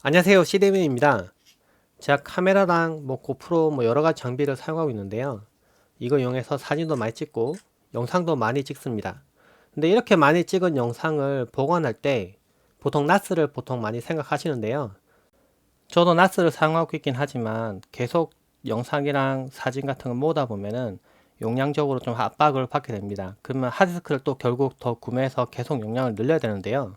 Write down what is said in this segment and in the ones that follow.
안녕하세요, CDM입니다. 제가 카메라랑 고프로 여러가지 장비를 사용하고 있는데요. 이거 이용해서 사진도 많이 찍고 영상도 많이 찍습니다. 근데 이렇게 많이 찍은 영상을 보관할 때 보통 나스를 많이 생각하시는데요. 저도 나스를 사용하고 있긴 하지만 계속 영상이랑 사진 같은 걸 모으다 보면은 용량적으로 좀 압박을 받게 됩니다. 그러면 하드디스크를 또 결국 더 구매해서 계속 용량을 늘려야 되는데요.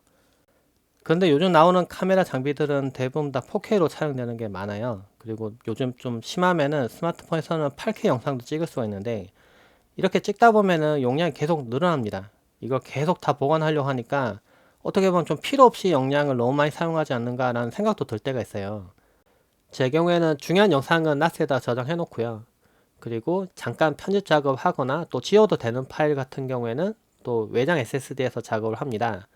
근데 요즘 나오는 카메라 장비들은 대부분 다 4K로 촬영되는 게 많아요. 그리고 요즘 좀 심하면은 스마트폰에서는 8K 영상도 찍을 수가 있는데 이렇게 찍다 보면은 용량이 계속 늘어납니다. 이걸 계속 다 보관하려고 하니까 어떻게 보면 좀 필요 없이 용량을 너무 많이 사용하지 않는가라는 생각도 들 때가 있어요. 제 경우에는 중요한 영상은 나스에다 저장해 놓고요. 그리고 잠깐 편집 작업하거나 또 지워도 되는 파일 같은 경우에는 또 외장 SSD에서 작업을 합니다.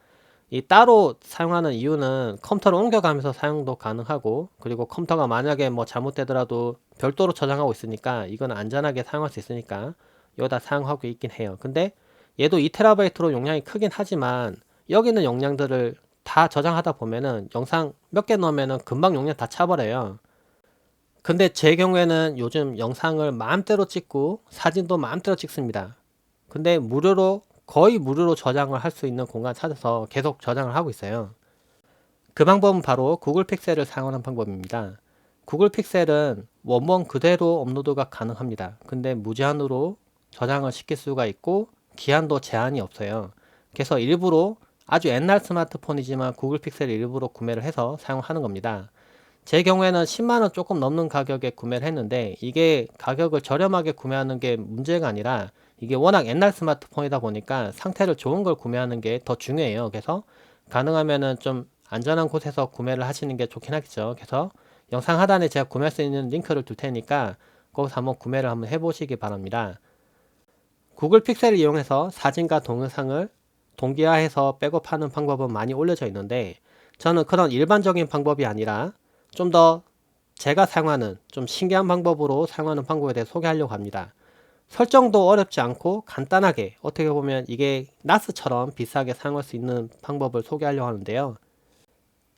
이 따로 사용하는 이유는 컴퓨터를 옮겨가면서 사용도 가능하고, 그리고 컴퓨터가 만약에 잘못되더라도 별도로 저장하고 있으니까 이건 안전하게 사용할 수 있으니까 여기다 사용하고 있긴 해요. 근데 얘도 2TB로 용량이 크긴 하지만 여기 있는 용량들을 다 저장하다 보면은 영상 몇 개 넣으면은 금방 용량 다 차버려요. 근데 제 경우에는 요즘 영상을 마음대로 찍고 사진도 마음대로 찍습니다. 근데 거의 무료로 저장을 할 수 있는 공간 찾아서 계속 저장을 하고 있어요. 그 방법은 바로 구글 픽셀을 사용하는 방법입니다. 구글 픽셀은 원본 그대로 업로드가 가능합니다. 근데 무제한으로 저장을 시킬 수가 있고 기한도 제한이 없어요. 그래서 일부러 아주 옛날 스마트폰이지만 구글 픽셀을 일부러 구매를 해서 사용하는 겁니다. 제 경우에는 10만원 조금 넘는 가격에 구매를 했는데 이게 가격을 저렴하게 구매하는 게 문제가 아니라 이게 워낙 옛날 스마트폰이다 보니까 상태를 좋은 걸 구매하는 게 더 중요해요. 그래서 가능하면은 좀 안전한 곳에서 구매를 하시는 게 좋긴 하겠죠. 그래서 영상 하단에 제가 구매할 수 있는 링크를 둘 테니까 거기서 한번 구매를 한번 해보시기 바랍니다. 구글 픽셀을 이용해서 사진과 동영상을 동기화해서 백업하는 방법은 많이 올려져 있는데 저는 그런 일반적인 방법이 아니라 좀 더 제가 사용하는 좀 신기한 방법으로 사용하는 방법에 대해 소개하려고 합니다. 설정도 어렵지 않고 간단하게 어떻게 보면 이게 나스처럼 비싸게 사용할 수 있는 방법을 소개하려고 하는데요.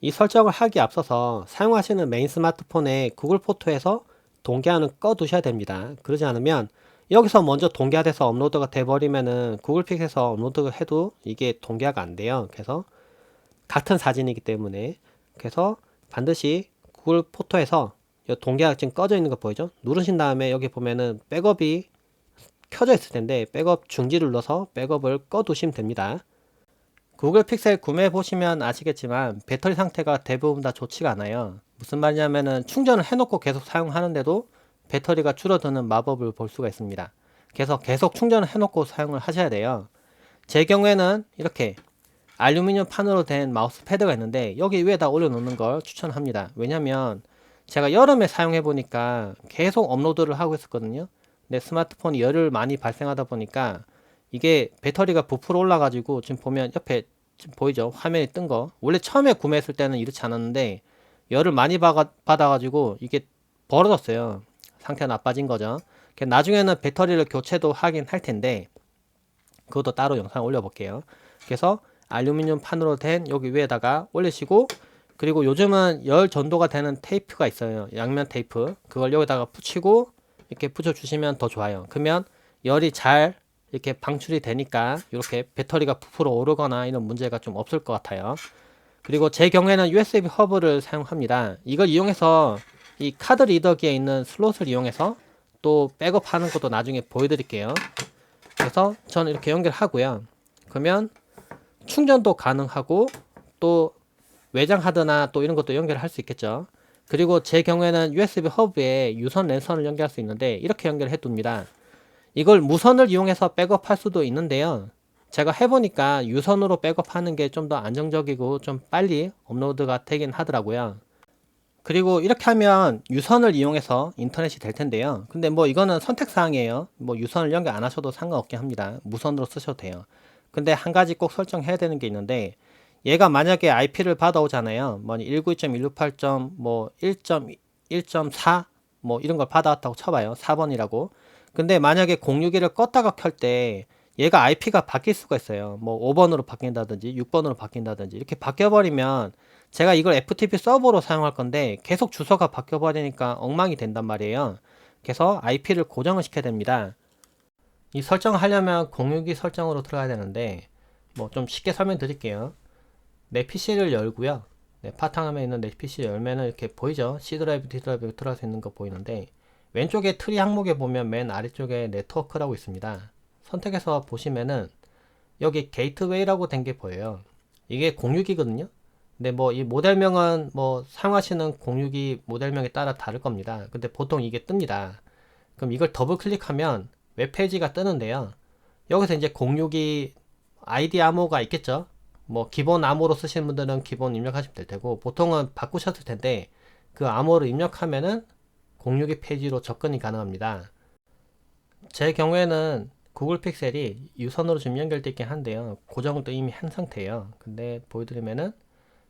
이 설정을 하기에 앞서서 사용하시는 메인 스마트폰의 구글 포토에서 동기화는 꺼 두셔야 됩니다. 그러지 않으면 여기서 먼저 동기화돼서 업로드가 돼 버리면은 구글 픽에서 업로드를 해도 이게 동기화가 안 돼요. 그래서 같은 사진이기 때문에 그래서 반드시 구글 포토에서 동기화가 지금 꺼져 있는 거 보이죠? 누르신 다음에 여기 보면은 백업이 켜져 있을 텐데 백업 중지를 눌러서 백업을 꺼 두시면 됩니다. 구글 픽셀 구매해 보시면 아시겠지만 배터리 상태가 대부분 다 좋지가 않아요. 무슨 말이냐면은 충전을 해놓고 계속 사용하는데도 배터리가 줄어드는 마법을 볼 수가 있습니다. 그래서 계속 충전을 해놓고 사용을 하셔야 돼요. 제 경우에는 이렇게 알루미늄 판으로 된 마우스 패드가 있는데 여기 위에다 올려놓는 걸 추천합니다. 왜냐면 제가 여름에 사용해 보니까 계속 업로드를 하고 있었거든요. 근데 스마트폰이 열을 많이 발생하다 보니까 이게 배터리가 부풀어 올라가지고 지금 보면 옆에 지금 보이죠? 화면이 뜬 거. 원래 처음에 구매했을 때는 이렇지 않았는데 열을 많이 받아가지고 이게 벌어졌어요. 상태가 나빠진 거죠. 나중에는 배터리를 교체도 하긴 할 텐데 그것도 따로 영상 올려볼게요. 그래서 알루미늄 판으로 된 여기 위에다가 올리시고, 그리고 요즘은 열 전도가 되는 테이프가 있어요. 양면 테이프. 그걸 여기다가 붙이고 이렇게 붙여주시면 더 좋아요. 그러면 열이 잘 이렇게 방출이 되니까 이렇게 배터리가 부풀어 오르거나 이런 문제가 좀 없을 것 같아요. 그리고 제 경우에는 USB 허브를 사용합니다. 이걸 이용해서 이 카드 리더기에 있는 슬롯을 이용해서 또 백업하는 것도 나중에 보여드릴게요. 그래서 저는 이렇게 연결하고요. 그러면 충전도 가능하고 또 외장 하드나 또 이런 것도 연결할 수 있겠죠. 그리고 제 경우에는 USB 허브에 유선 랜선을 연결할 수 있는데 이렇게 연결해 둡니다. 이걸 무선을 이용해서 백업할 수도 있는데요. 제가 해보니까 유선으로 백업하는 게 좀 더 안정적이고 좀 빨리 업로드가 되긴 하더라고요. 그리고 이렇게 하면 유선을 이용해서 인터넷이 될 텐데요. 근데 이거는 선택사항이에요. 유선을 연결 안 하셔도 상관없게 합니다. 무선으로 쓰셔도 돼요. 근데 한 가지 꼭 설정해야 되는 게 있는데 얘가 만약에 IP를 받아오잖아요. 192.168.1.1.4 이런 걸 받아왔다고 쳐봐요. 4번이라고. 근데 만약에 061을 껐다가 켤 때 얘가 IP가 바뀔 수가 있어요. 5번으로 바뀐다든지 6번으로 바뀐다든지 이렇게 바뀌어버리면 제가 이걸 FTP 서버로 사용할 건데 계속 주소가 바뀌어 버리니까 엉망이 된단 말이에요. 그래서 IP를 고정을 시켜야 됩니다. 이 설정을 하려면 공유기 설정으로 들어가야 되는데 뭐 좀 쉽게 설명드릴게요. 내 PC를 열고요. 네, 바탕화면에 있는 내 PC 열면은 이렇게 보이죠? C 드라이브, D 드라이브 들어갈 수 있는 거 보이는데 왼쪽에 트리 항목에 보면 맨 아래쪽에 네트워크라고 있습니다. 선택해서 보시면은 여기 게이트웨이라고 된 게 보여요. 이게 공유기거든요. 근데 뭐 이 모델명은 뭐 사용하시는 공유기 모델명에 따라 다를 겁니다. 근데 보통 이게 뜹니다. 그럼 이걸 더블 클릭하면 웹페이지가 뜨는데요. 여기서 이제 공유기 아이디 암호가 있겠죠. 뭐 기본 암호로 쓰시는 분들은 기본 입력하시면 될 테고 보통은 바꾸셨을 텐데 그 암호를 입력하면은 공유기 페이지로 접근이 가능합니다. 제 경우에는 구글 픽셀이 유선으로 좀 연결되어 있긴 한데요. 고정도 이미 한 상태예요. 근데 보여드리면은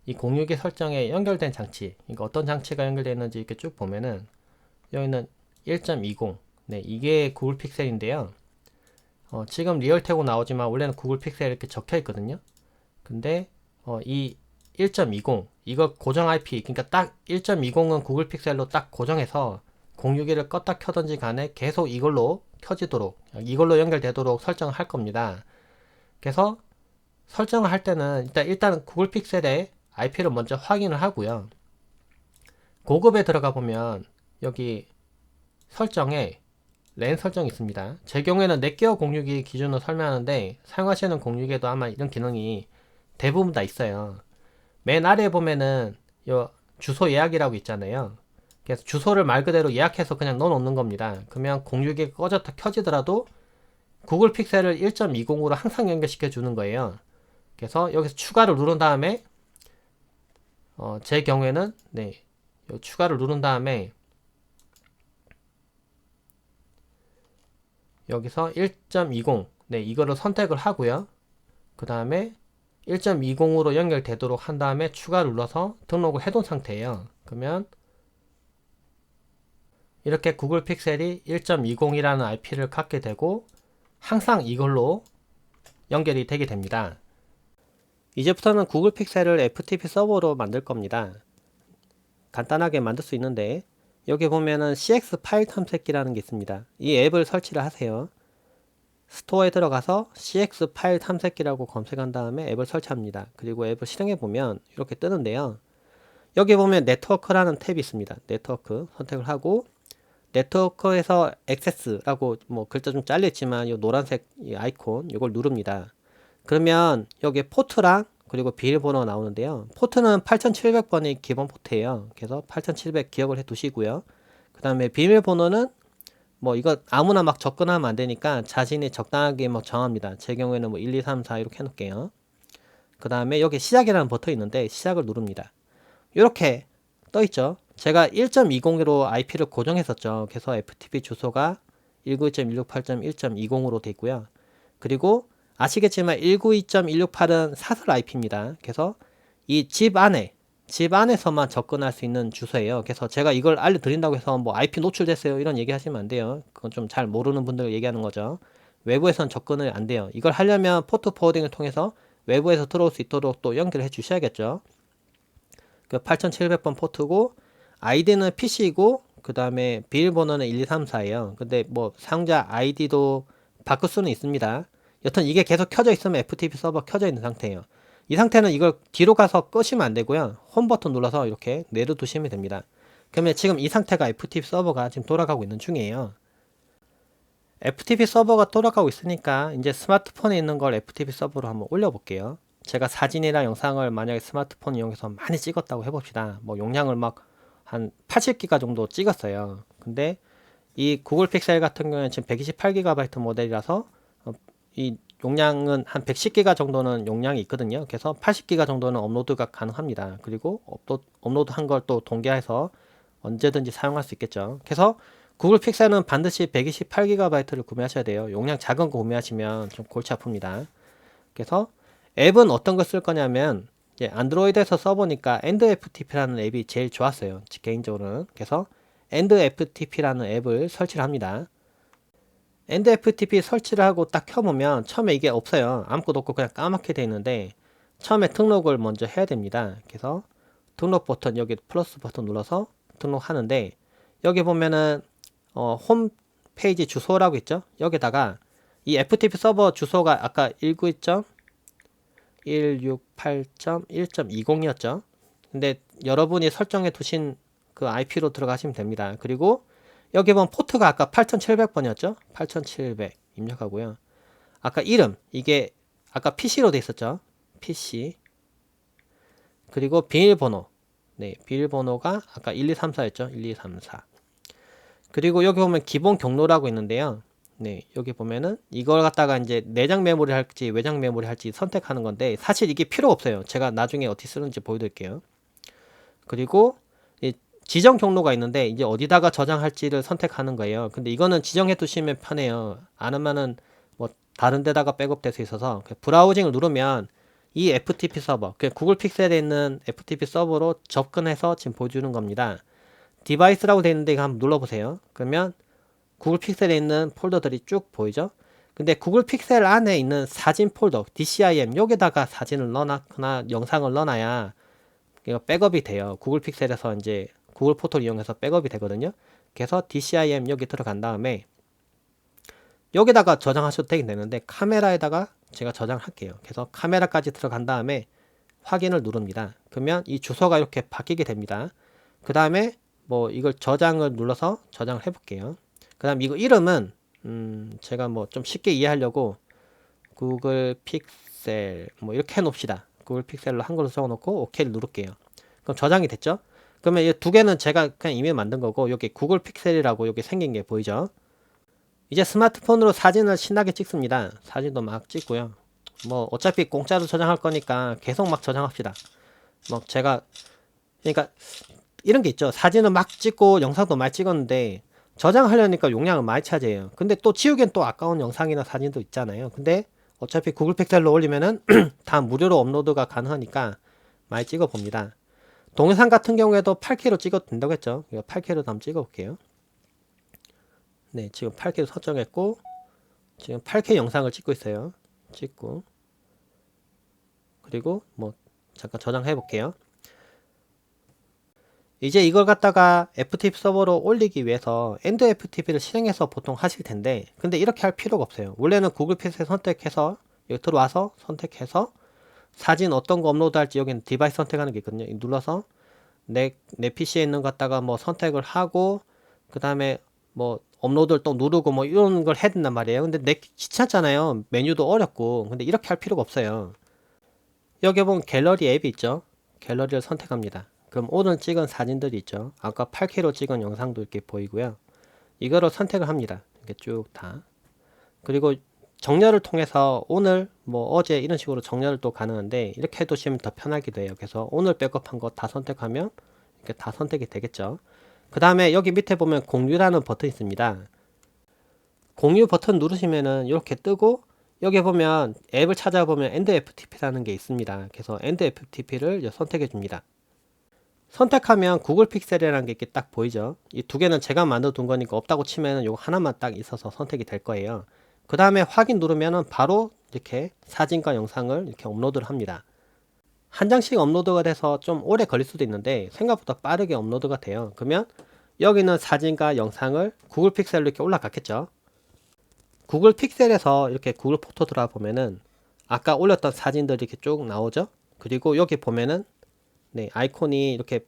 이 공유기 설정에 연결된 장치, 그러니까 어떤 장치가 연결되어 있는지 이렇게 쭉 보면은 여기는 1.20, 네, 이게 구글 픽셀인데요. 지금 리얼태고 나오지만 원래는 구글 픽셀 이렇게 적혀 있거든요. 근데 이 1.20 이거 고정 IP, 그러니까 딱 1.20은 구글 픽셀로 딱 고정해서 공유기를 껐다 켜든지 간에 계속 이걸로 켜지도록, 이걸로 연결되도록 설정을 할 겁니다. 그래서 설정을 할 때는 일단 구글 픽셀에 IP를 먼저 확인을 하고요. 고급에 들어가 보면 여기 설정에 랜 설정이 있습니다. 제 경우에는 넷기어 공유기 기준으로 설명하는데 사용하시는 공유기에도 아마 이런 기능이 대부분 다 있어요. 맨 아래에 보면은 요 주소 예약이라고 있잖아요. 그래서 주소를 말 그대로 예약해서 그냥 넣어 놓는 겁니다. 그러면 공유기가 꺼졌다 켜지더라도 구글 픽셀을 1.20으로 항상 연결시켜 주는 거예요. 그래서 여기서 추가를 누른 다음에 제 경우에는 네, 추가를 누른 다음에 여기서 1.20 네, 이거를 선택을 하고요. 그 다음에 1.20으로 연결되도록 한 다음에 추가 눌러서 등록을 해둔 상태예요. 그러면 이렇게 구글 픽셀이 1.20이라는 IP를 갖게 되고 항상 이걸로 연결이 되게 됩니다. 이제부터는 구글 픽셀을 FTP 서버로 만들 겁니다. 간단하게 만들 수 있는데 여기 보면은 CX 파일 탐색기라는 게 있습니다. 이 앱을 설치를 하세요. 스토어에 들어가서 CX 파일 탐색기라고 검색한 다음에 앱을 설치합니다. 그리고 앱을 실행해 보면 이렇게 뜨는데요. 여기 보면 네트워크라는 탭이 있습니다. 네트워크 선택을 하고 네트워크에서 액세스라고 뭐 글자 좀 잘렸지만 이 노란색 이 아이콘 이걸 누릅니다. 그러면 여기 포트랑 그리고 비밀번호가 나오는데요. 포트는 8700번이 기본 포트예요. 그래서 8700 기억을 해 두시고요. 그 다음에 비밀번호는 뭐 이거 아무나 막 접근하면 안 되니까 자신이 적당하게 뭐 정합니다. 제 경우에는 뭐 1, 2, 3, 4 이렇게 해놓을게요. 그 다음에 여기 시작이라는 버튼이 있는데 시작을 누릅니다. 이렇게 떠있죠. 제가 1.20으로 IP를 고정했었죠. 그래서 FTP 주소가 192.168.1.20으로 되어 있고요. 그리고 아시겠지만 192.168은 사설 IP입니다. 그래서 이 집 안에서만 접근할 수 있는 주소예요. 그래서 제가 이걸 알려드린다고 해서 뭐 IP 노출됐어요 이런 얘기 하시면 안 돼요. 그건 좀 잘 모르는 분들 얘기하는 거죠. 외부에선 접근을 안 돼요. 이걸 하려면 포트 포워딩을 통해서 외부에서 들어올 수 있도록 또 연결해 주셔야겠죠. 그 8700번 포트고 아이디는 PC이고 그 다음에 비밀번호는 1, 2, 3, 4예요. 근데 뭐 사용자 아이디도 바꿀 수는 있습니다. 여튼 이게 계속 켜져 있으면 FTP 서버 켜져 있는 상태예요. 이 상태는 이걸 뒤로 가서 끄시면 안 되고요. 홈 버튼 눌러서 이렇게 내려두시면 됩니다. 그러면 지금 이 상태가 FTP 서버가 지금 돌아가고 있는 중이에요. FTP 서버가 돌아가고 있으니까 이제 스마트폰에 있는 걸 FTP 서버로 한번 올려볼게요. 제가 사진이나 영상을 만약에 스마트폰 이용해서 많이 찍었다고 해봅시다. 뭐 용량을 막 한 80기가 정도 찍었어요. 근데 이 구글 픽셀 같은 경우는 지금 128GB 모델이라서 이 용량은 한 110기가 정도는 용량이 있거든요. 그래서 80기가 정도는 업로드가 가능합니다. 그리고 업로드 한 걸 또 동기화해서 언제든지 사용할 수 있겠죠. 그래서 구글 픽셀은 반드시 128GB를 구매하셔야 돼요. 용량 작은 거 구매하시면 좀 골치 아픕니다. 그래서 앱은 어떤 걸 쓸 거냐면 안드로이드에서 써보니까 EndFTP라는 앱이 제일 좋았어요. 개인적으로는. 그래서 EndFTP라는 앱을 설치를 합니다. EndFTP 설치를 하고 딱 켜보면 처음에 이게 없어요. 아무것도 없고 그냥 까맣게 되어 있는데 처음에 등록을 먼저 해야 됩니다. 그래서 등록 버튼 여기 플러스 버튼 눌러서 등록하는데 여기 보면은 홈 페이지 주소라고 있죠. 여기다가 이 FTP 서버 주소가 아까 192.168.1.20이었죠. 근데 여러분이 설정해 두신 그 IP로 들어가시면 됩니다. 그리고 여기 보면 포트가 아까 8700번이었죠. 8700 입력하고요. 아까 이름 이게 아까 PC로 돼 있었죠. PC 그리고 비밀번호 네 비밀번호가 아까 1234였죠. 1234 그리고 여기 보면 기본 경로라고 있는데요. 네 여기 보면은 이걸 갖다가 이제 내장 메모리 할지 외장 메모리 할지 선택하는 건데 사실 이게 필요 없어요. 제가 나중에 어떻게 쓰는지 보여드릴게요. 그리고 지정 경로가 있는데 이제 어디다가 저장할지를 선택하는 거예요. 근데 이거는 지정해 두시면 편해요. 안 하면은 뭐 다른 데다가 백업될 수 있어서 브라우징을 누르면 이 FTP 서버, 구글 픽셀에 있는 FTP 서버로 접근해서 지금 보여주는 겁니다. 디바이스라고 되어 있는데 이거 한번 눌러보세요. 그러면 구글 픽셀에 있는 폴더들이 쭉 보이죠? 근데 구글 픽셀 안에 있는 사진 폴더, DCIM, 여기다가 사진을 넣어놨거나 영상을 넣어놔야 이거 백업이 돼요. 구글 픽셀에서 이제 구글 포털 이용해서 백업이 되거든요. 그래서 DCIM 여기 들어간 다음에 여기다가 저장하셔도 되긴 되는데 카메라에다가 제가 저장할게요. 그래서 카메라까지 들어간 다음에 확인을 누릅니다. 그러면 이 주소가 이렇게 바뀌게 됩니다. 그 다음에 뭐 이걸 저장을 눌러서 저장을 해볼게요. 그 다음 이거 이름은 제가 뭐 좀 쉽게 이해하려고 구글 픽셀 뭐 이렇게 해놓읍시다. 구글 픽셀로 한글로 써놓고 OK를 누를게요. 그럼 저장이 됐죠? 그러면 이 두 개는 제가 그냥 이미 만든 거고 여기 구글 픽셀이라고 여기 생긴 게 보이죠? 이제 스마트폰으로 사진을 신나게 찍습니다. 사진도 막 찍고요. 뭐 어차피 공짜로 저장할 거니까 계속 막 저장합시다. 뭐 제가 그러니까 이런 게 있죠. 사진을 막 찍고 영상도 많이 찍었는데 저장하려니까 용량을 많이 차지해요. 근데 또 지우기엔 또 아까운 영상이나 사진도 있잖아요. 근데 어차피 구글 픽셀로 올리면은 다 무료로 업로드가 가능하니까 많이 찍어 봅니다. 동영상 같은 경우에도 8K로 찍어도 된다고 했죠. 이거 8K로 한번 찍어 볼게요. 네, 지금 8K로 설정했고 지금 8K 영상을 찍고 있어요. 찍고 그리고 뭐 잠깐 저장해 볼게요. 이제 이걸 갖다가 FTP 서버로 올리기 위해서 엔드 FTP를 실행해서 보통 하실 텐데 근데 이렇게 할 필요가 없어요. 원래는 구글 픽셀 선택해서 여기 들어와서 선택해서 사진 어떤 거 업로드 할지 여기는 디바이스 선택하는 게 있거든요. 눌러서 내 PC에 있는 것 갖다가 뭐 선택을 하고 그 다음에 뭐 업로드를 또 누르고 뭐 이런 걸 해야 된단 말이에요. 근데 귀찮잖아요. 메뉴도 어렵고. 근데 이렇게 할 필요가 없어요. 여기 보면 갤러리 앱이 있죠. 갤러리를 선택합니다. 그럼 오늘 찍은 사진들이 있죠. 아까 8K로 찍은 영상도 이렇게 보이고요. 이거를 선택을 합니다. 이렇게 쭉 다. 그리고 정렬을 통해서 오늘 뭐 어제 이런 식으로 정렬을 또 가능한데 이렇게 해두시면 더 편하기도 해요. 그래서 오늘 백업한 거 다 선택하면 이렇게 다 선택이 되겠죠. 그 다음에 여기 밑에 보면 공유라는 버튼이 있습니다. 공유 버튼 누르시면은 이렇게 뜨고 여기 보면 앱을 찾아보면 엔드 FTP라는 게 있습니다. 그래서 엔드 FTP를 선택해 줍니다. 선택하면 구글 픽셀이라는 게 이렇게 딱 보이죠. 이 두 개는 제가 만들어 둔 거니까 없다고 치면은 요거 하나만 딱 있어서 선택이 될 거예요. 그 다음에 확인 누르면은 바로 이렇게 사진과 영상을 이렇게 업로드를 합니다. 한 장씩 업로드가 돼서 좀 오래 걸릴 수도 있는데 생각보다 빠르게 업로드가 돼요. 그러면 여기는 사진과 영상을 구글 픽셀로 이렇게 올라갔겠죠. 구글 픽셀에서 이렇게 구글 포토 들어가 보면은 아까 올렸던 사진들이 이렇게 쭉 나오죠. 그리고 여기 보면은 네, 아이콘이 이렇게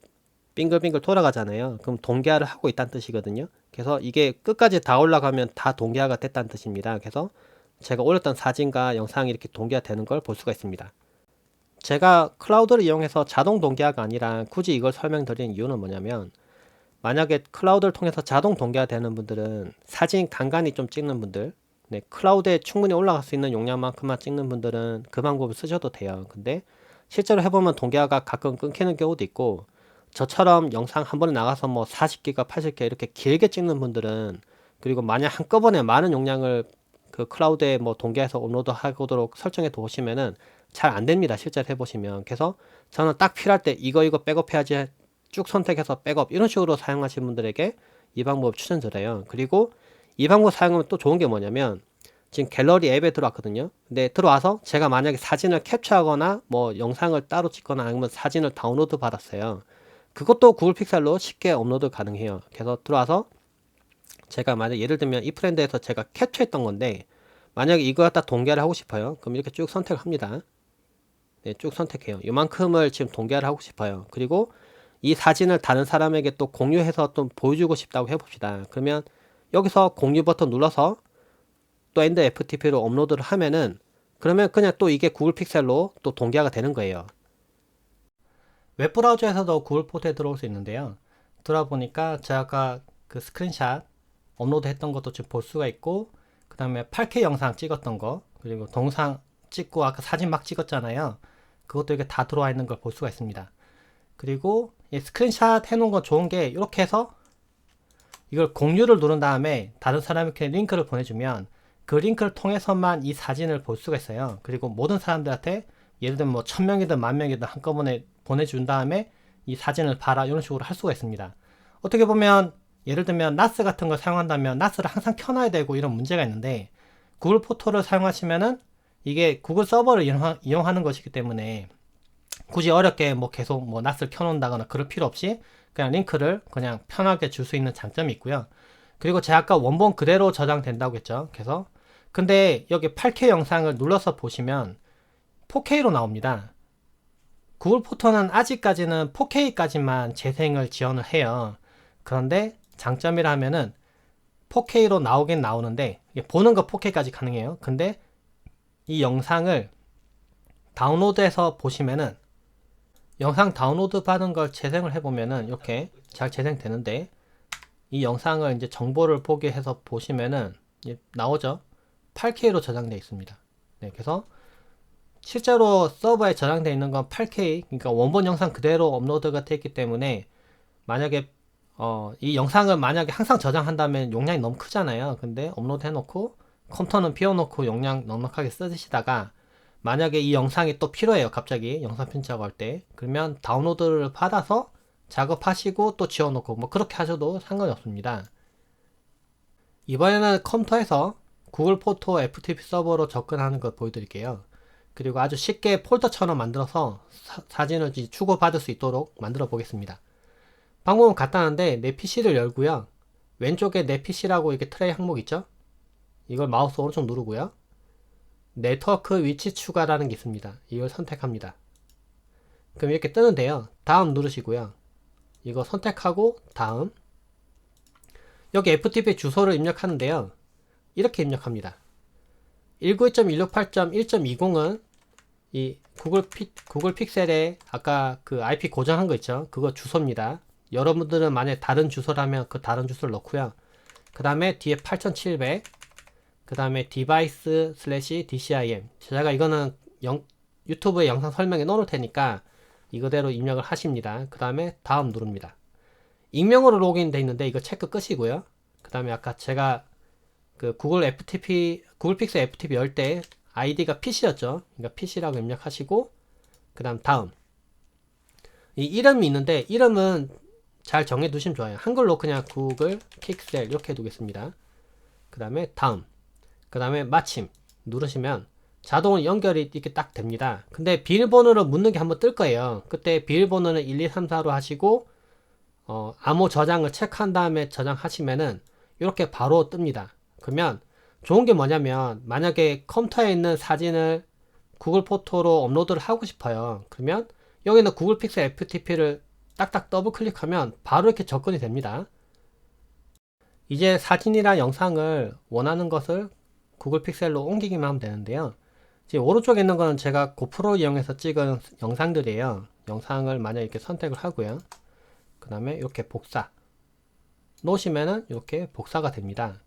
빙글빙글 돌아가잖아요. 그럼 동기화를 하고 있다는 뜻이거든요. 그래서 이게 끝까지 다 올라가면 다 동기화가 됐다는 뜻입니다. 그래서 제가 올렸던 사진과 영상이 이렇게 동기화 되는 걸 볼 수가 있습니다. 제가 클라우드를 이용해서 자동 동기화가 아니라 굳이 이걸 설명드리는 이유는 뭐냐면 만약에 클라우드를 통해서 자동 동기화 되는 분들은 사진 간간히 좀 찍는 분들 네, 클라우드에 충분히 올라갈 수 있는 용량만큼만 찍는 분들은 그 방법을 쓰셔도 돼요. 근데 실제로 해보면 동기화가 가끔 끊기는 경우도 있고 저처럼 영상 한 번에 나가서 뭐 40기가 80기 이렇게 길게 찍는 분들은 그리고 만약 한꺼번에 많은 용량을 그 클라우드에 뭐 동기화해서 업로드 하도록 설정해 두시면은 잘 안됩니다. 실제로 해보시면. 그래서 저는 딱 필요할 때 이거 백업해야지 쭉 선택해서 백업 이런 식으로 사용하시는 분들에게 이 방법 추천드려요. 그리고 이 방법 사용하면 또 좋은 게 뭐냐면 지금 갤러리 앱에 들어왔거든요. 근데 들어와서 제가 만약에 사진을 캡처하거나 뭐 영상을 따로 찍거나 아니면 사진을 다운로드 받았어요. 그것도 구글 픽셀로 쉽게 업로드 가능해요. 그래서 들어와서 제가 만약 예를 들면 이 프렌드에서 제가 캡처했던 건데 만약에 이거 갖다 동기화를 하고 싶어요. 그럼 이렇게 쭉 선택을 합니다. 네, 쭉 선택해요. 이만큼을 지금 동기화를 하고 싶어요. 그리고 이 사진을 다른 사람에게 또 공유해서 또 보여주고 싶다고 해봅시다. 그러면 여기서 공유 버튼 눌러서 또 엔드 FTP로 업로드를 하면은 그러면 그냥 또 이게 구글 픽셀로 또 동기화가 되는 거예요. 웹브라우저에서도 구글 포토에 들어올 수 있는데요. 들어보니까 제가 아까 그 스크린샷 업로드 했던 것도 지금 볼 수가 있고, 그 다음에 8K 영상 찍었던 거, 그리고 동상 찍고 아까 사진 막 찍었잖아요. 그것도 이렇게 다 들어와 있는 걸 볼 수가 있습니다. 그리고 이 스크린샷 해놓은 건 좋은 게 이렇게 해서 이걸 공유를 누른 다음에 다른 사람에게 링크를 보내주면 그 링크를 통해서만 이 사진을 볼 수가 있어요. 그리고 모든 사람들한테 예를 들면 뭐 1000명이든 10,000명이든 한꺼번에 보내준 다음에 이 사진을 봐라 이런 식으로 할 수가 있습니다. 어떻게 보면 예를 들면 나스 같은 걸 사용한다면 나스를 항상 켜놔야 되고 이런 문제가 있는데 구글 포토를 사용하시면은 이게 구글 서버를 이용하는 것이기 때문에 굳이 어렵게 뭐 계속 뭐 나스를 켜놓는다거나 그럴 필요 없이 그냥 링크를 그냥 편하게 줄 수 있는 장점이 있고요. 그리고 제가 아까 원본 그대로 저장된다고 했죠. 그래서 근데 여기 8K 영상을 눌러서 보시면 4K로 나옵니다. 구글 포토는 아직까지는 4K까지만 재생을 지원을 해요. 그런데 장점이라면은 4K로 나오긴 나오는데 보는 거 4K까지 가능해요. 근데 이 영상을 다운로드해서 보시면은 영상 다운로드 받은 걸 재생을 해보면은 이렇게 잘 재생되는데 이 영상을 이제 정보를 보게 해서 보시면은 나오죠. 8K로 저장되어 있습니다. 네, 그래서 실제로 서버에 저장되어 있는 건 8K, 그러니까 원본 영상 그대로 업로드가 되어 있기 때문에 만약에 이 영상을 만약에 항상 저장한다면 용량이 너무 크잖아요. 근데 업로드 해놓고 컴퓨터는 비워놓고 용량 넉넉하게 쓰시다가 만약에 이 영상이 또 필요해요. 갑자기 영상 편집하고 할 때. 그러면 다운로드를 받아서 작업하시고 또 지워놓고 뭐 그렇게 하셔도 상관이 없습니다. 이번에는 컴퓨터에서 구글 포토 FTP 서버로 접근하는 걸 보여드릴게요. 그리고 아주 쉽게 폴더처럼 만들어서 사진을 주고받을 수 있도록 만들어 보겠습니다. 방법은 간단한데 내 PC를 열고요. 왼쪽에 내 PC라고 이렇게 트레이 항목 있죠? 이걸 마우스 오른쪽 누르고요. 네트워크 위치 추가라는 게 있습니다. 이걸 선택합니다. 그럼 이렇게 뜨는데요. 다음 누르시고요. 이거 선택하고 다음. 여기 FTP 주소를 입력하는데요. 이렇게 입력합니다. 192.168.1.20은 이 구글 픽셀에 아까 그 IP 고정한 거 있죠? 그거 주소입니다. 여러분들은 만약에 다른 주소라면 그 다른 주소를 넣고요. 그 다음에 뒤에 8700, 그 다음에 device /DCIM. 제가 이거는 유튜브에 영상 설명에 넣어놓을 테니까 이거대로 입력을 하십니다. 그 다음에 다음 누릅니다. 익명으로 로그인 돼 있는데 이거 체크 끄시고요. 그 다음에 아까 제가 그 구글 픽셀 FTP 열 때 아이디가 PC였죠. 그러니까 PC라고 입력하시고 그 다음 이 이름이 있는데 이름은 잘 정해 두시면 좋아요. 한글로 그냥 구글 픽셀 이렇게 해두겠습니다. 그 다음에 다음, 그 다음에 마침 누르시면 자동 연결이 이렇게 딱 됩니다. 근데 비밀번호를 묻는 게 한번 뜰 거예요. 그때 비밀번호는 1, 2, 3, 4로 하시고 암호 저장을 체크한 다음에 저장하시면은 이렇게 바로 뜹니다. 그러면 좋은 게 뭐냐면 만약에 컴퓨터에 있는 사진을 구글 포토로 업로드를 하고 싶어요. 그러면 여기는 구글 픽셀 FTP를 딱딱 더블 클릭하면 바로 이렇게 접근이 됩니다. 이제 사진이나 영상을 원하는 것을 구글 픽셀로 옮기기만 하면 되는데요. 지금 오른쪽에 있는 거는 제가 고프로 이용해서 찍은 영상들이에요. 영상을 만약 이렇게 선택을 하고요. 그 다음에 이렇게 복사 놓으시면은 이렇게 복사가 됩니다.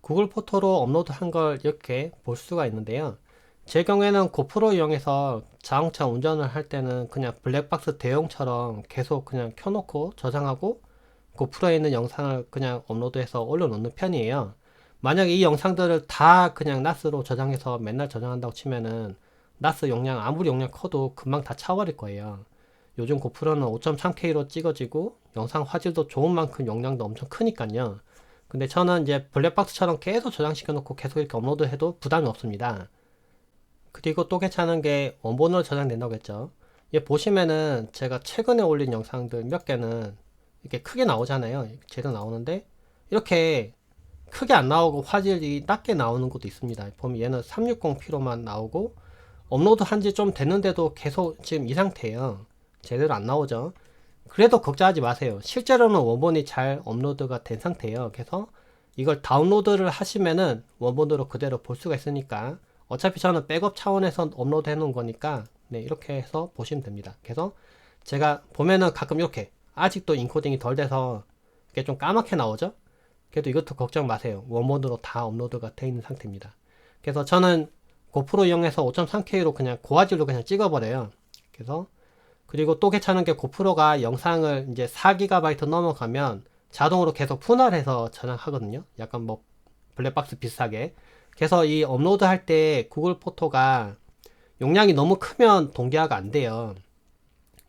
구글 포토로 업로드한 걸 이렇게 볼 수가 있는데요. 제 경우에는 고프로 이용해서 자동차 운전을 할 때는 그냥 블랙박스 대용처럼 계속 그냥 켜놓고 저장하고 고프로에 있는 영상을 그냥 업로드해서 올려놓는 편이에요. 만약에 이 영상들을 다 그냥 나스로 저장해서 맨날 저장한다고 치면은 나스 용량 아무리 용량 커도 금방 다 차버릴 거예요. 요즘 고프로는 5.3K로 찍어지고 영상 화질도 좋은 만큼 용량도 엄청 크니까요. 근데 저는 이제 블랙박스처럼 계속 저장시켜 놓고 계속 이렇게 업로드해도 부담이 없습니다. 그리고 또 괜찮은 게 원본으로 저장된다고 했죠. 이게 보시면은 제가 최근에 올린 영상들 몇 개는 이렇게 크게 나오잖아요. 제대로 나오는데 이렇게 크게 안 나오고 화질이 낮게 나오는 것도 있습니다. 보면 얘는 360p로만 나오고 업로드 한지 좀 됐는데도 계속 지금 이 상태예요. 제대로 안 나오죠. 그래도 걱정하지 마세요. 실제로는 원본이 잘 업로드가 된 상태예요. 그래서 이걸 다운로드를 하시면은 원본으로 그대로 볼 수가 있으니까 어차피 저는 백업 차원에서 업로드 해 놓은 거니까 네, 이렇게 해서 보시면 됩니다. 그래서 제가 보면은 가끔 이렇게 아직도 인코딩이 덜 돼서 이게 좀 까맣게 나오죠. 그래도 이것도 걱정 마세요. 원본으로 다 업로드가 돼 있는 상태입니다. 그래서 저는 고프로 이용해서 5.3K로 그냥 고화질로 그냥 찍어버려요. 그래서 그리고 또 괜찮은 게 고프로가 영상을 이제 4GB 넘어가면 자동으로 계속 분할해서 저장하거든요. 약간 뭐 블랙박스 비슷하게. 그래서 이 업로드 할 때 구글 포토가 용량이 너무 크면 동기화가 안 돼요.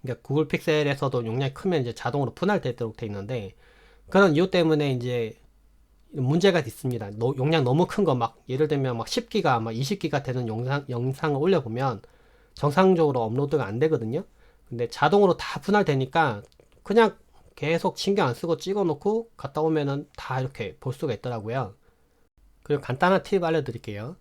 그러니까 구글 픽셀에서도 용량이 크면 이제 자동으로 분할되도록 돼 있는데 그런 이유 때문에 이제 문제가 있습니다. 용량 너무 큰 거 막 예를 들면 막 10기가 막 20기가 되는 영상을 올려보면 정상적으로 업로드가 안 되거든요. 근데 자동으로 다 분할되니까 그냥 계속 신경 안 쓰고 찍어 놓고 갔다 오면은 다 이렇게 볼 수가 있더라고요. 그리고 간단한 팁 알려드릴게요.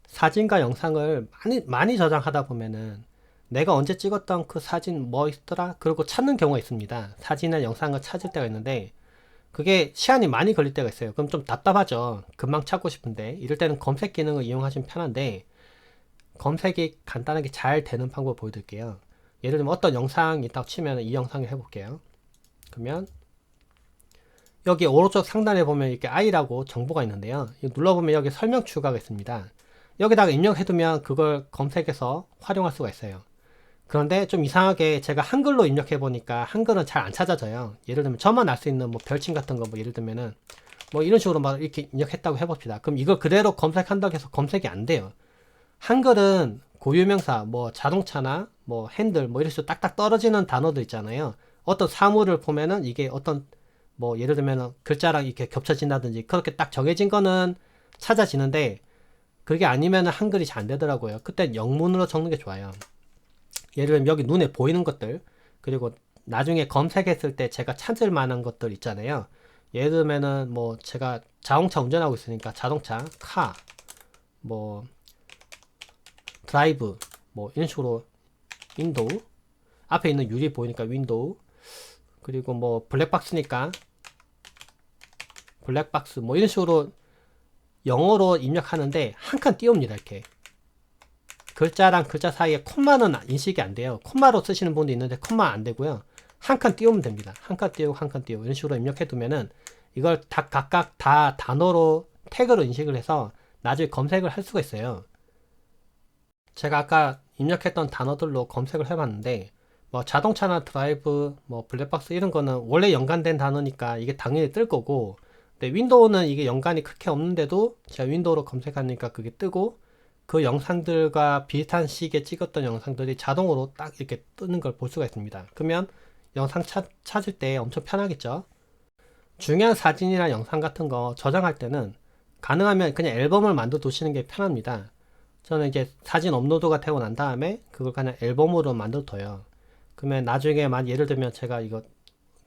사진과 영상을 많이 저장하다 보면은 내가 언제 찍었던 그 사진 뭐 있더라? 그러고 찾는 경우가 있습니다. 사진이나 영상을 찾을 때가 있는데 그게 시간이 많이 걸릴 때가 있어요. 그럼 좀 답답하죠. 금방 찾고 싶은데 이럴 때는 검색 기능을 이용하시면 편한데 검색이 간단하게 잘 되는 방법 보여드릴게요. 예를 들면 어떤 영상이 있다고 치면 이 영상을 해볼게요. 그러면 여기 오른쪽 상단에 보면 이렇게 i라고 정보가 있는데요. 눌러보면 여기 설명 추가가 있습니다. 여기다가 입력해두면 그걸 검색해서 활용할 수가 있어요. 그런데 좀 이상하게 제가 한글로 입력해 보니까 한글은 잘 안 찾아져요. 예를 들면 저만 알 수 있는 뭐 별칭 같은 거 뭐 예를 들면은 뭐 이런 식으로 막 이렇게 입력했다고 해봅시다. 그럼 이걸 그대로 검색한다고 해서 검색이 안 돼요. 한글은 고유명사 뭐 자동차나 뭐 핸들 뭐 이런 식으로 딱딱 떨어지는 단어들 있잖아요. 어떤 사물을 보면은 이게 어떤 뭐 예를 들면은 글자랑 이렇게 겹쳐진다든지 그렇게 딱 정해진 거는 찾아지는데 그게 아니면은 한글이 잘 안 되더라고요. 그때 영문으로 적는 게 좋아요. 예를 들면 여기 눈에 보이는 것들 그리고 나중에 검색했을 때 제가 찾을 만한 것들 있잖아요. 예를 들면은 뭐 제가 자동차 운전하고 있으니까 자동차, 카, 뭐 드라이브 뭐 이런 식으로 윈도우 앞에 있는 유리 보이니까 윈도우 그리고 뭐 블랙박스니까 블랙박스 뭐 이런 식으로 영어로 입력하는데 한 칸 띄웁니다. 이렇게 글자랑 글자 사이에 콤마는 인식이 안 돼요. 콤마로 쓰시는 분도 있는데 콤마 안 되고요. 한 칸 띄우면 됩니다. 한 칸 띄우고 한 칸 띄우고 이런 식으로 입력해 두면은 이걸 다 각각 다 단어로 태그로 인식을 해서 나중에 검색을 할 수가 있어요. 제가 아까 입력했던 단어들로 검색을 해봤는데 뭐 자동차나 드라이브 뭐 블랙박스 이런 거는 원래 연관된 단어니까 이게 당연히 뜰 거고 근데 윈도우는 이게 연관이 그렇게 없는데도 제가 윈도우로 검색하니까 그게 뜨고 그 영상들과 비슷한 시기에 찍었던 영상들이 자동으로 딱 이렇게 뜨는 걸 볼 수가 있습니다. 그러면 영상 찾을 때 엄청 편하겠죠. 중요한 사진이나 영상 같은 거 저장할 때는 가능하면 그냥 앨범을 만들어 두시는 게 편합니다. 저는 이제 사진 업로드가 되고 난 다음에 그걸 그냥 앨범으로 만들어 둬요. 그러면 나중에 예를 들면 제가 이거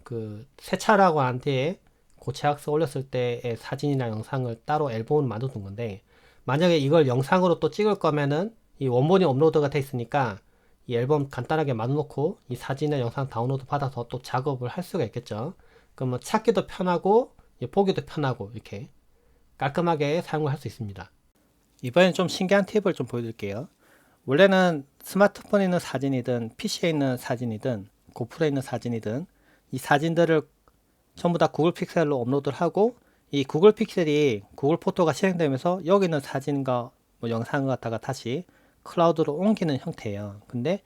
그 세차라고 한 뒤에 고체학서 올렸을 때의 사진이나 영상을 따로 앨범을 만들어 둔 건데 만약에 이걸 영상으로 또 찍을 거면은 이 원본이 업로드가 돼 있으니까 이 앨범 간단하게 만들어 놓고 이 사진이나 영상 다운로드 받아서 또 작업을 할 수가 있겠죠. 그러면 찾기도 편하고 보기도 편하고 이렇게 깔끔하게 사용을 할 수 있습니다. 이번엔 좀 신기한 팁을 좀 보여드릴게요. 원래는 스마트폰에 있는 사진이든 PC에 있는 사진이든 고프로에 있는 사진이든 이 사진들을 전부 다 구글 픽셀로 업로드를 하고 이 구글 픽셀이 구글 포토가 실행되면서 여기 있는 사진과 뭐 영상을 갖다가 다시 클라우드로 옮기는 형태예요. 근데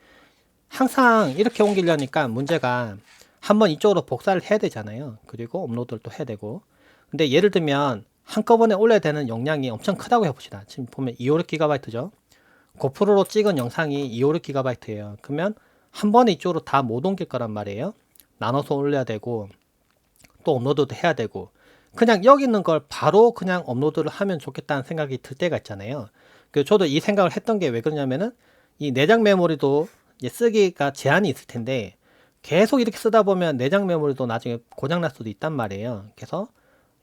항상 이렇게 옮기려니까 문제가 한번 이쪽으로 복사를 해야 되잖아요. 그리고 업로드를 또 해야 되고 근데 예를 들면 한꺼번에 올려야 되는 용량이 엄청 크다고 해봅시다. 지금 보면 256GB죠. 고프로로 찍은 영상이 256GB예요. 그러면 한 번에 이쪽으로 다 못 옮길 거란 말이에요. 나눠서 올려야 되고 또 업로드도 해야 되고 그냥 여기 있는 걸 바로 그냥 업로드를 하면 좋겠다는 생각이 들 때가 있잖아요. 저도 이 생각을 했던 게 왜 그러냐면은 이 내장 메모리도 이제 쓰기가 제한이 있을 텐데 계속 이렇게 쓰다 보면 내장 메모리도 나중에 고장날 수도 있단 말이에요. 그래서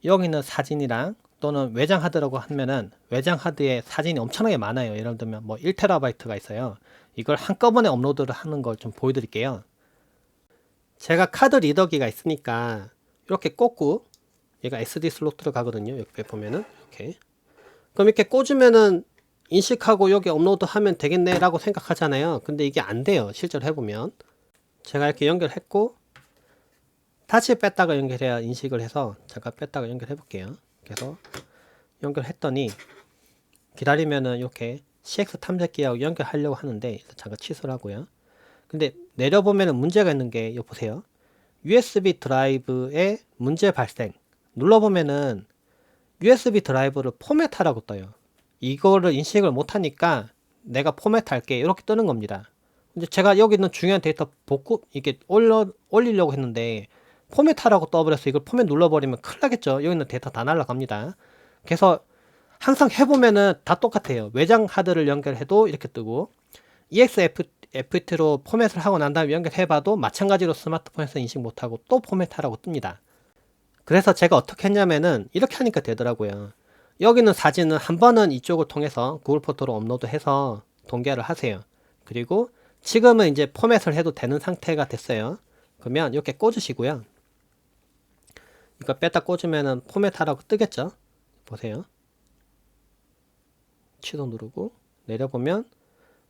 여기 있는 사진이랑 또는 외장 하드라고 하면은 외장 하드에 사진이 엄청나게 많아요. 예를 들면 뭐 1TB가 있어요. 이걸 한꺼번에 업로드를 하는 걸 좀 보여드릴게요. 제가 카드 리더기가 있으니까 이렇게 꽂고 얘가 SD 슬롯으로 가거든요. 여기 보면은 이렇게 그럼 이렇게 꽂으면은 인식하고 여기 업로드 하면 되겠네 라고 생각하잖아요. 근데 이게 안 돼요. 실제로 해보면 제가 이렇게 연결했고 다시 뺐다가 연결해야 인식을 해서 잠깐 뺐다가 연결해 볼게요. 그래서 연결했더니 기다리면은 이렇게 CX 탐색기하고 연결하려고 하는데 잠깐 취소를 하고요. 근데 내려보면은 문제가 있는 게 이거 보세요. USB 드라이브에 문제 발생 눌러보면은 USB 드라이브를 포맷하라고 떠요. 이거를 인식을 못하니까 내가 포맷할게 이렇게 뜨는 겁니다. 근데 제가 여기 있는 중요한 데이터 복구 이게 올리려고 했는데 포맷하라고 떠버려서 이걸 포맷 눌러버리면 큰일 나겠죠. 여기 있는 데이터 다 날라갑니다. 그래서 항상 해보면은 다 똑같아요. 외장 하드를 연결해도 이렇게 뜨고 EXFT로 포맷을 하고 난 다음에 연결해봐도 마찬가지로 스마트폰에서 인식 못하고 또 포맷하라고 뜹니다. 그래서 제가 어떻게 했냐면은 이렇게 하니까 되더라고요. 여기 있는 사진은 한 번은 이쪽을 통해서 구글 포토로 업로드해서 동기화를 하세요. 그리고 지금은 이제 포맷을 해도 되는 상태가 됐어요. 그러면 이렇게 꽂으시고요. 이거 뺐다 꽂으면은 포맷하라고 뜨겠죠. 보세요. 취소 누르고 내려보면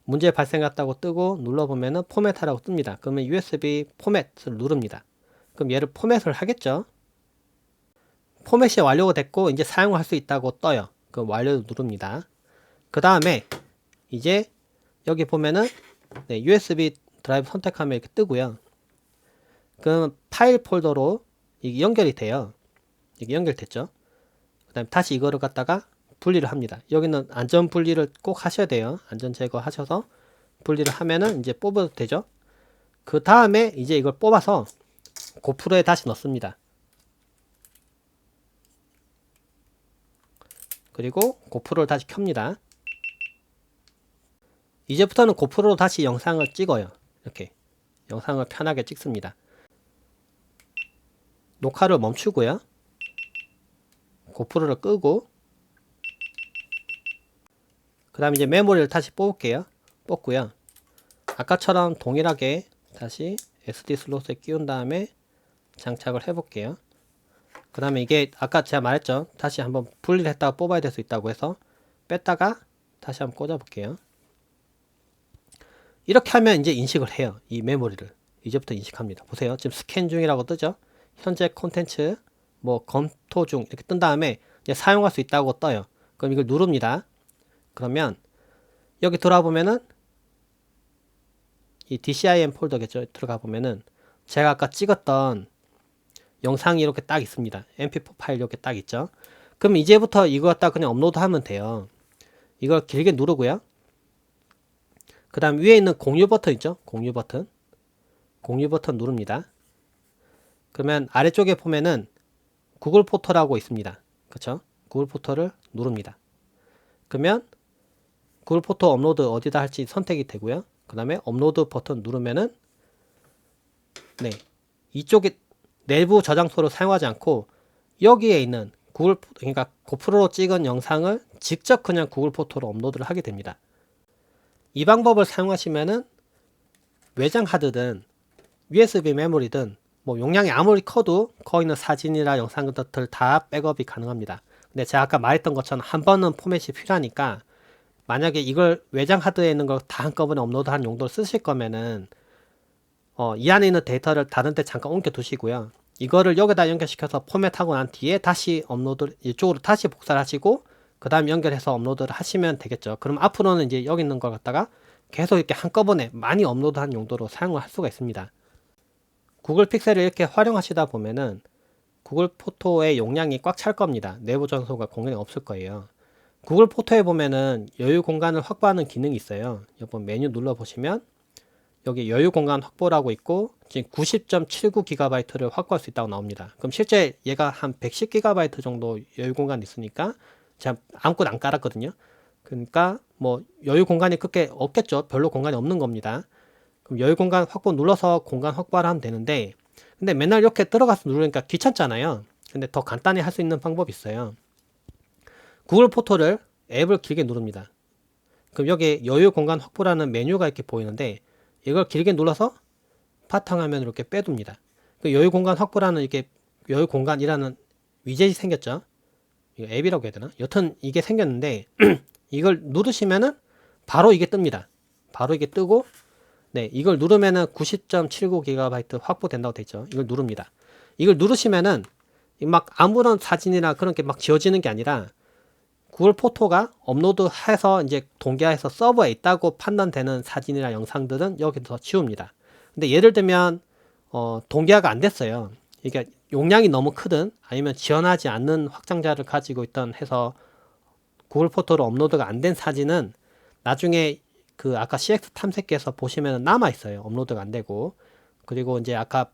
문제 발생했다고 뜨고 눌러보면은 포맷하라고 뜹니다. 그러면 USB 포맷을 누릅니다. 그럼 얘를 포맷을 하겠죠. 포맷이 완료가 됐고 이제 사용할 수 있다고 떠요. 그럼 완료 누릅니다. 그 다음에 이제 여기 보면은 USB 드라이브 선택하면 이렇게 뜨고요. 그럼 파일 폴더로 이게 연결이 돼요. 이게 연결됐죠. 그 다음에 다시 이거를 갖다가 분리를 합니다. 여기는 안전 분리를 꼭 하셔야 돼요. 안전 제거 하셔서 분리를 하면은 이제 뽑아도 되죠. 그 다음에 이제 이걸 뽑아서 고프로에 다시 넣습니다. 그리고 고프로를 다시 켭니다. 이제부터는 고프로로 다시 영상을 찍어요. 이렇게 영상을 편하게 찍습니다. 녹화를 멈추고요. 고프로를 끄고 그 다음에 이제 메모리를 다시 뽑을게요. 뽑고요. 아까처럼 동일하게 다시 SD 슬롯에 끼운 다음에 장착을 해볼게요. 그 다음에 이게 아까 제가 말했죠. 다시 한번 분리를 했다가 뽑아야 될 수 있다고 해서 뺐다가 다시 한번 꽂아 볼게요. 이렇게 하면 이제 인식을 해요. 이 메모리를 이제부터 인식합니다. 보세요. 지금 스캔 중이라고 뜨죠. 현재 콘텐츠 뭐 검토 중 이렇게 뜬 다음에 이제 사용할 수 있다고 떠요. 그럼 이걸 누릅니다. 그러면 여기 들어가 보면은 이 DCIM 폴더겠죠. 들어가 보면은 제가 아까 찍었던 영상이 이렇게 딱 있습니다. mp4 파일 이렇게 딱 있죠. 그럼 이제부터 이거 갖다 그냥 업로드하면 돼요. 이걸 길게 누르고요. 그 다음 위에 있는 공유 버튼 있죠. 공유 버튼 누릅니다. 그러면 아래쪽에 보면은 구글 포토라고 있습니다. 그쵸? 구글 포토를 누릅니다. 그러면 구글 포토 업로드 어디다 할지 선택이 되고요. 그 다음에 업로드 버튼 누르면은 이쪽에 내부 저장소를 사용하지 않고 여기에 있는 그러니까 고프로로 찍은 영상을 직접 그냥 구글 포토로 업로드를 하게 됩니다. 이 방법을 사용하시면은 외장 하드든 USB 메모리든 뭐 용량이 아무리 커도 거기 있는 사진이나 영상 것들 다 백업이 가능합니다. 근데 제가 아까 말했던 것처럼 한 번은 포맷이 필요하니까 만약에 이걸 외장 하드에 있는 걸 다 한꺼번에 업로드한 용도로 쓰실 거면은 이 안에 있는 데이터를 다른 데 잠깐 옮겨 두시고요. 이거를 여기다 연결시켜서 포맷하고 난 뒤에 다시 업로드 이쪽으로 다시 복사를 하시고 그 다음 연결해서 업로드를 하시면 되겠죠. 그럼 앞으로는 이제 여기 있는 걸 갖다가 계속 이렇게 한꺼번에 많이 업로드한 용도로 사용을 할 수가 있습니다. 구글 픽셀을 이렇게 활용하시다 보면은 구글 포토의 용량이 꽉 찰 겁니다. 내부 전송과 공간이 없을 거예요. 구글 포토에 보면은 여유 공간을 확보하는 기능이 있어요. 이번 메뉴 눌러 보시면 여기 여유 공간 확보라고 있고 지금 90.79GB를 확보할 수 있다고 나옵니다. 그럼 실제 얘가 한 110GB 정도 여유 공간이 있으니까 제가 아무것도 안 깔았거든요. 그러니까 뭐 여유 공간이 그렇게 없겠죠. 별로 공간이 없는 겁니다. 그럼 여유 공간 확보 눌러서 공간 확보를 하면 되는데, 근데 맨날 이렇게 들어가서 누르니까 귀찮잖아요. 근데 더 간단히 할 수 있는 방법이 있어요. 구글 포토를 앱을 길게 누릅니다. 그럼 여기 여유 공간 확보라는 메뉴가 이렇게 보이는데 이걸 길게 눌러서 바탕화면으로 이렇게 빼둡니다. 그 여유 공간 확보라는 이게 여유 공간이라는 위젯이 생겼죠. 이거 앱이라고 해야 되나? 여튼 이게 생겼는데 이걸 누르시면은 바로 이게 뜹니다. 바로 이게 뜨고, 네, 이걸 누르면은 90.79GB 확보된다고 돼 있죠. 이걸 누릅니다. 이걸 누르시면은 막 아무런 사진이나 그런 게 막 지워지는 게 아니라 구글 포토가 업로드해서 이제 동기화해서 서버에 있다고 판단되는 사진이나 영상들은 여기서 지웁니다. 근데 예를 들면 동기화가 안 됐어요. 이게 용량이 너무 크든 아니면 지원하지 않는 확장자를 가지고 있던 해서 구글 포토로 업로드가 안 된 사진은 나중에 그 아까 CX 탐색기에서 보시면 남아 있어요. 업로드가 안 되고. 그리고 이제 아까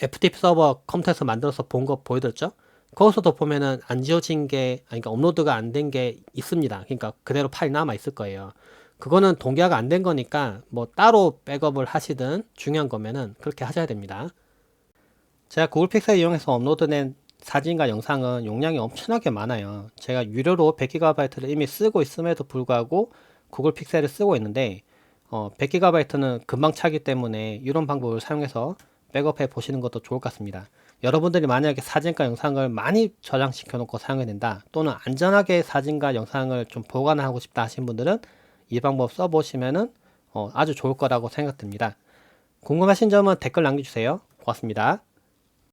FTP 서버 컴퓨터에서 만들어서 본 거 보여드렸죠? 거기서도 보면은 안 지워진 게, 아니, 그러니까 업로드가 안 된 게 있습니다. 그러니까 그대로 파일 남아 있을 거예요. 그거는 동기화가 안 된 거니까 뭐 따로 백업을 하시든 중요한 거면은 그렇게 하셔야 됩니다. 제가 구글 픽셀 이용해서 업로드된 사진과 영상은 용량이 엄청나게 많아요. 제가 유료로 100GB를 이미 쓰고 있음에도 불구하고 구글 픽셀을 쓰고 있는데 100GB는 금방 차기 때문에 이런 방법을 사용해서 백업해 보시는 것도 좋을 것 같습니다. 여러분들이 만약에 사진과 영상을 많이 저장시켜 놓고 사용해야 된다, 또는 안전하게 사진과 영상을 좀 보관하고 싶다 하신 분들은 이 방법 써보시면은 아주 좋을 거라고 생각됩니다. 궁금하신 점은 댓글 남겨주세요. 고맙습니다.